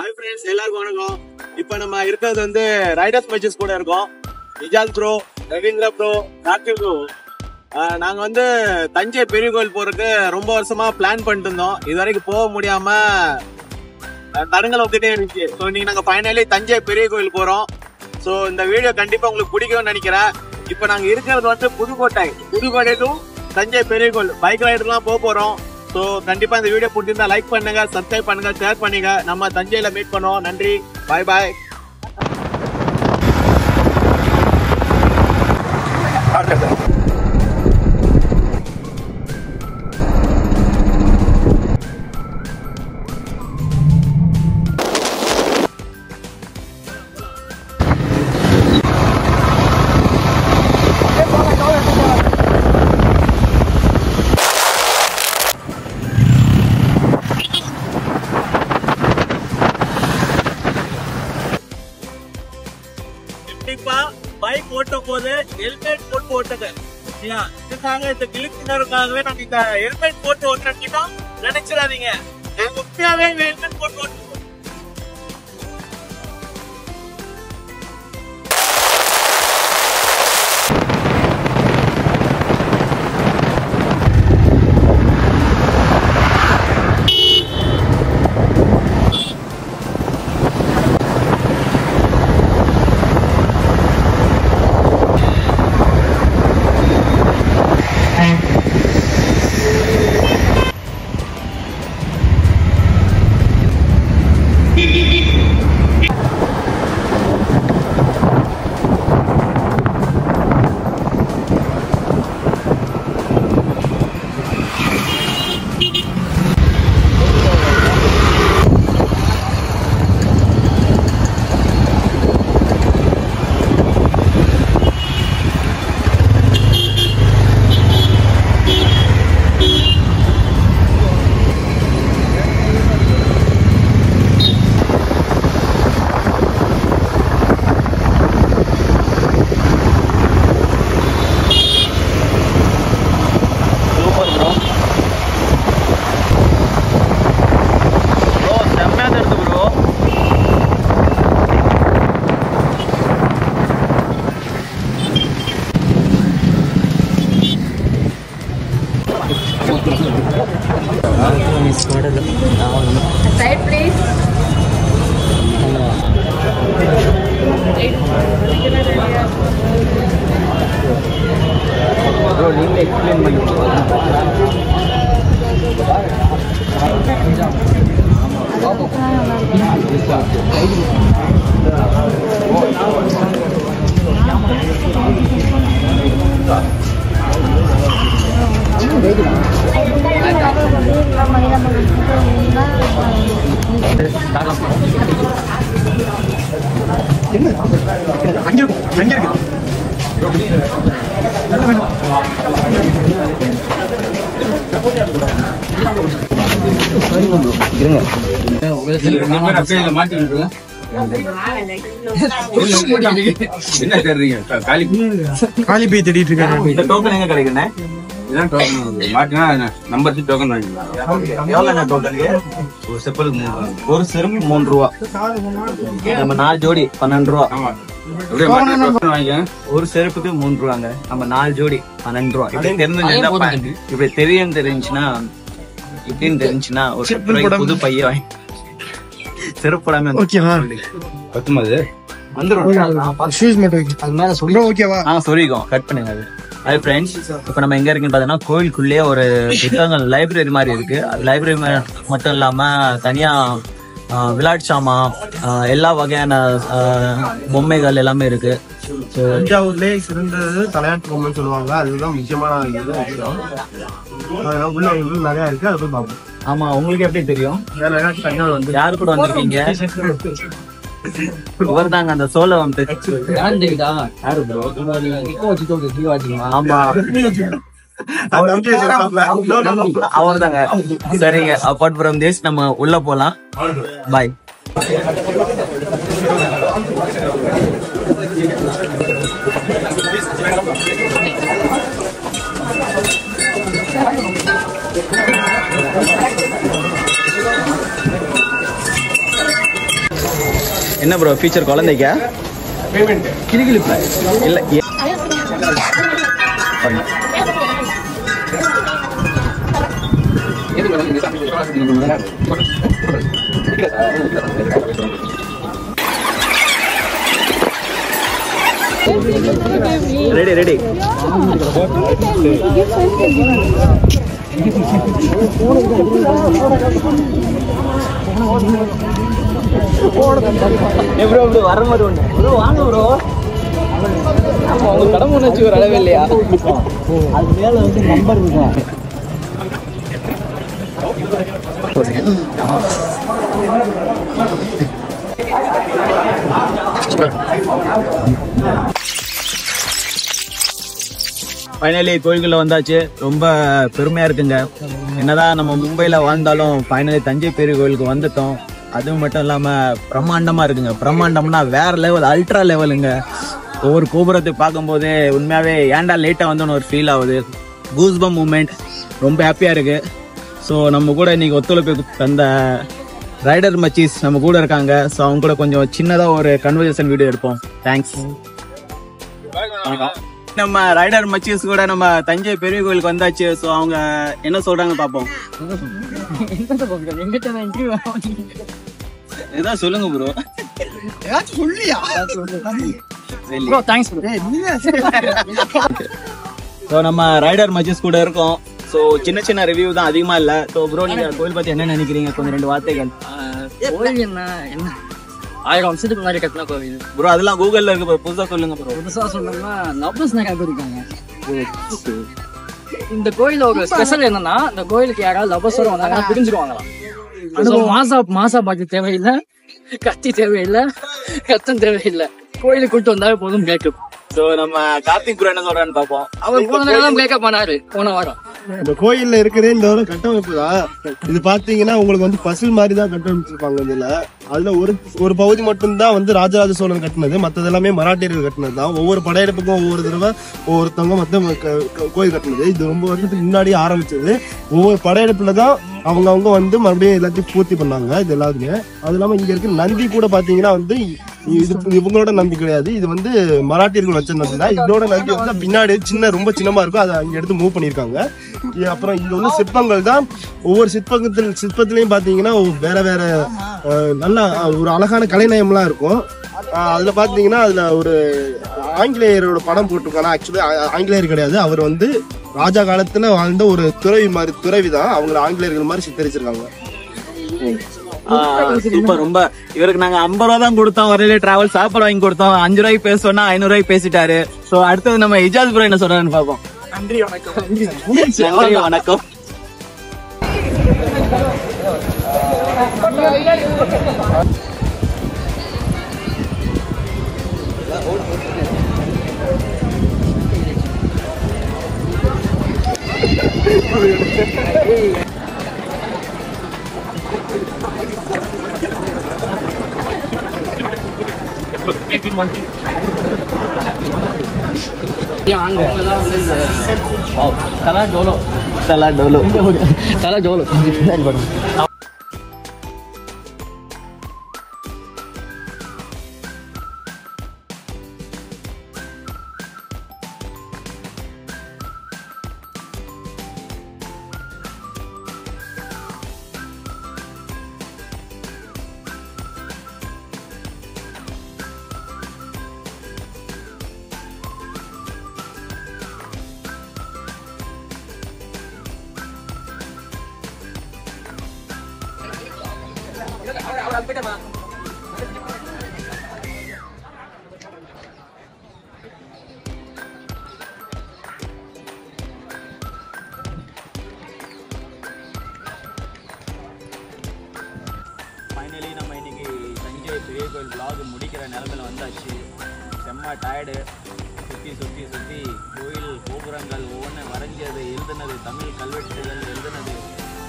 Hi friends, எல்லாருக்கும் வணக்கம். இப்போ நம்ம இருக்கிறது வந்து ரைடர்ஸ் மேட்சஸ் கூட இருக்கோம். Ijaz bro, Ravindra bro, Karthik bro. நாங்கள் வந்து தஞ்சை பெரிய கோயில் போறதுக்கு ரொம்ப வருஷமா பிளான் பண்ணிட்டு இருந்தோம். இது வரைக்கும் போக முடியாம தடங்கள் வந்துட்டே இருந்துச்சு. ஸோ இன்னைக்கு நாங்கள் ஃபைனலி தஞ்சை பெரிய கோயில் போறோம். ஸோ இந்த வீடியோ கண்டிப்பா உங்களுக்கு பிடிக்கும்னு நினைக்கிறேன். இப்போ நாங்கள் இருக்கிறது வந்து புதுக்கோட்டை டு தஞ்சை பெரிய கோயில் பைக் ரைடர்லாம் போறோம். ஸோ கண்டிப்பா இந்த வீடியோ பிடிச்சிருந்தா லைக் பண்ணுங்க, சப்ஸ்கிரைப் பண்ணுங்க, ஷேர் பண்ணுங்க. நம்ம தஞ்சையில மீட் பண்ணுவோம். நன்றி, பாய் பாய். பைக் ஓட்டும் போது ஹெல்மெட் போட்டு ஓட்டுங்க. இதுக்காக இந்த கிளிப்பினருக்காகவே நாங்க இந்த ஹெல்மெட் போட்டு ஓட்டுறோம் நினைச்சிடாதீங்க. உண்மையாவே ஹெல்மெட் போட்டு ஓட்டு. Side please. Bro, நீங்க எக்ஸ்பிளைன் பண்ணுங்க. காலி பை தேடிட்டு இருக்காங்க. டோக்கன் எங்க கிடைக்குண்ணே? இதான் டோக்கன் மாட்டினா நம்பர் டோக்கன் வாங்கிக்கலாம். எவ்வளோ டோக்கன்? ஒரு செப்பலுக்கு 3 ரூபா. ஒரு செருப்பு 3 ரூபா. நம்ம 4 ஜோடி 12 ரூபா. ஆமா, ஒரு செருப்புக்கு 3 ரூபாங்க. நம்ம 4 ஜோடி 12 ரூபா. இப்படி தெரிஞ்சுன்னா ஒரு புது பைய வாங்கி செருப்பு போடாம சொல்லிக்கோம். கட் பண்ணுங்க. அது ஹாய் ஃப்ரெண்ட்ஸ், இப்போ நம்ம எங்க இருக்குன்னு பார்த்தீங்கன்னா கோயிலுக்குள்ளேயே ஒரு லைப்ரரி மாதிரி இருக்கு. லைப்ரரி மட்டும் இல்லாம தனியா விளையாட்டு சாமான், எல்லா வகையான பொம்மைகள் எல்லாமே இருக்கு. தஞ்சாவூர்லயே சிறந்தது தலையாட்டு பொம்மை சொல்லுவாங்க. அதுதான் முக்கியமான விஷயம். உள்ள நிறைய இருக்கு, அதை போய் பார்ப்போம். ஆமா, உங்களுக்கு எப்படி தெரியும்? யாரு கூட வந்திருக்கீங்க? இவர் தாங்க அந்த சோழவம். ஆமா, அவர் தாங்க. சரிங்க, அப்பார்ட் ஃப்ரம் திஸ் நம்ம உள்ள போலாம். பாய். என்ன ப்ரோ ஃபீச்சர் குழந்தைக்கா பேமெண்ட் கிளிகிளிப்பா இல்லை ரெடி ரெடி ப்ரோ ப்ரோ வரும்போது ஒன்று ப்ரோ வாங்க ப்ரோ நம்ம உங்க கடமை உணர்ச்சி ஒரு அளவு இல்லையா அது மேல வந்து நம்பர் இருக்கும் ஃபைனலி கோயில்குள்ள வந்தாச்சு. ரொம்ப பெருமையா இருக்குங்க. என்னதான் நம்ம மும்பைல வாழ்ந்தாலும் ஃபைனலி தஞ்சை பெரிய கோயிலுக்கு வந்துட்டோம். அதுவும் மட்டும் இல்லாம பிரம்மாண்டமா இருக்குங்க. பிரம்மாண்டம்னா வேற லெவல், அல்ட்ரா லெவலுங்க. ஒவ்வொரு கோபுரத்தை பார்க்கும் போதே உண்மையாவே ஏன்டா லேட்டா வந்தோன்னு ஒரு ஃபீல் ஆகுது. கூஸ்பம் மூமெண்ட், ரொம்ப ஹாப்பியா இருக்கு. ஸோ நம்ம கூட இன்னைக்கு ஒத்துழைப்பு தந்த ரைடர் மச்சீஸ் நம்ம கூட இருக்காங்க. ஸோ அவங்க கூட கொஞ்சம் சின்னதா ஒரு கன்வர்சேஷன் வீடியோ எடுப்போம். தேங்க்ஸ். நம்ம ரைடர் மச்சீஸ் கூட நம்ம தஞ்சை பெரிய கோயிலுக்கு வந்தாச்சு. ஸோ அவங்க என்ன சொல்றாங்க பாப்போம். ஏதாவது சொல்லுங்க ப்ரோ. சொல்லியா ப்ரோ? Thanks bro. ஸோ நம்ம ரைடர் மச்சீஸ் கூட இருக்கோம். ஸோ சின்ன சின்ன ரிவ்யூ தான், அதிகமா இல்ல. ஸோ ப்ரோ நீங்க கோயில் பத்தி என்ன நினைக்கிறீங்க? கொஞ்சம் 2 வார்த்தைகள். கோயில் என்ன 1000 வருஷத்துக்கு முன்னாடி கட்டின கோவில் ப்ரோ. அதெல்லாம் கூகுள்ல இருக்கு ப்ரோ, புதுசா சொல்லுங்க ப்ரோ. புதுசா சொன்னோம்னா லவ்வர்ஸ் நிறைய பேர் இருக்காங்க. இந்த கோயில ஒரு ஸ்பெஷல் என்னன்னா, இந்த கோயிலுக்கு யாராவது லவ்வர்ஸோட வந்தாங்கன்னா பிரிஞ்சிருவாங்களாம். மாசா பாக்கி தேவையில்லை, கத்தி தேவையில்லை, கத்தம் தேவையில்லை. கோயிலுக்கு கூட்டு வந்தாலே போதும் பிரேக்கப். ஸோ நம்ம கார்த்திக் ப்ரோ என்ன சொல்றான்னு பாப்போம். அவர் போனதெல்லாம் பிரேக்கப் பண்ணாரு போன வாரம். இந்த கோயில்ல இருக்கிற இந்த ஒரு கட்டமைப்பு தான் இது. பாத்தீங்கன்னா உங்களுக்கு வந்து பசில் மாதிரி தான் கட்டமைச்சிருப்பாங்க. இதுல அதுல ஒரு பகுதி மட்டும்தான் வந்து ராஜராஜ சோழன் கட்டினது, மற்றது எல்லாமே மராட்டியர்கள் கட்டினது தான். ஒவ்வொரு படையெடுப்புக்கும் ஒவ்வொரு தடவை ஒவ்வொருத்தவங்க மொத்தம் கோயில் கட்டினது. இது ரொம்ப வருஷத்துக்கு முன்னாடியே ஆரம்பிச்சது. ஒவ்வொரு படையெடுப்புல தான் அவங்க வந்து மறுபடியும் எல்லாத்தையும் பூர்த்தி பண்ணாங்க. இது எல்லாருமே அது இல்லாம இங்க இருக்கிற நந்தி கூட பாத்தீங்கன்னா வந்து இது இவங்களோட நந்தி கிடையாது. இது வந்து மராட்டியர்கள் வச்ச நந்தி தான். இதோட நந்தி வந்து பின்னாடி ரொம்ப சின்னமா இருக்கும். அதை அங்க எடுத்து மூவ் பண்ணிருக்காங்க. அப்புறம் இங்க உள்ள சிற்பங்கள் தான். ஒவ்வொரு சிற்பத்திலையும் பாத்தீங்கன்னா வேற வேற நல்ல ஒரு அழகான கலைநயம்லாம் இருக்கும். அதுல பாத்தீங்கன்னா அதுல ஒரு ஆங்கிலேயரோட படம் போட்டிருக்காங்க. ஆக்சுவலி ஆங்கிலேயர் கிடையாது, அவர் வந்து ராஜா காலத்துல வாழ்ந்த ஒரு துறவி தான். அவங்களை ஆங்கிலேயர்கள் மாதிரி சித்தரிச்சிருக்காங்க. சூப்பர். ரொம்ப இவருக்கு நாங்க 50 ரூபா தான் கொடுத்தோம். வரையில டிராவல் சாப்பாடு வாங்கி கொடுத்தோம். 5 ரூபாய்க்கு பேச சொன்னா 500 ரூபாய்க்கு பேசிட்டாரு. சோ அடுத்தது நம்ம இஜாஸ் ப்ரோ என்ன சொல்றாருன்னு பாப்போம். நன்றி வணக்கம். நன்றி வணக்கம். தலா ஜோலோ ஃபைனலி நம்ம இன்னைக்கு தஞ்சை பெரிய கோயில் vlog முடிக்கிற நிலைமையில வந்தாச்சு. செம்ம டயர்டு. சுற்றி கோயில் கோபுரங்கள் ஒவ்வொன்று வரைஞ்சது, எழுதுனது, தமிழ் கல்வெட்டுகள் எழுதுனது,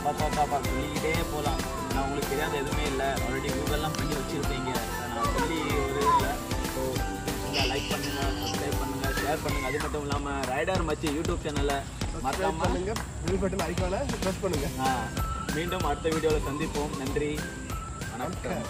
பாப்பா சொல்லிக்கிட்டே போகலாம். நான் உங்களுக்கு தெரியாத எதுவுமே இல்லை. ஆல்ரெடி கூகுள்லாம் பண்ணி வச்சுருப்பீங்க. நான் சொல்லி ஒரு இல்லை. ஸோ நீங்கள் லைக் பண்ணுங்கள், சப்ஸ்கிரைப் பண்ணுங்கள், ஷேர் பண்ணுங்கள். அது மட்டும் இல்லாமல் ரைடர் மச்சி யூடியூப் சேனலை மறக்காம பெல் பட்டன் ஐகானை பிரஸ் பண்ணுங்க. மீண்டும் அடுத்த வீடியோவில் சந்திப்போம். நன்றி, வணக்கம்.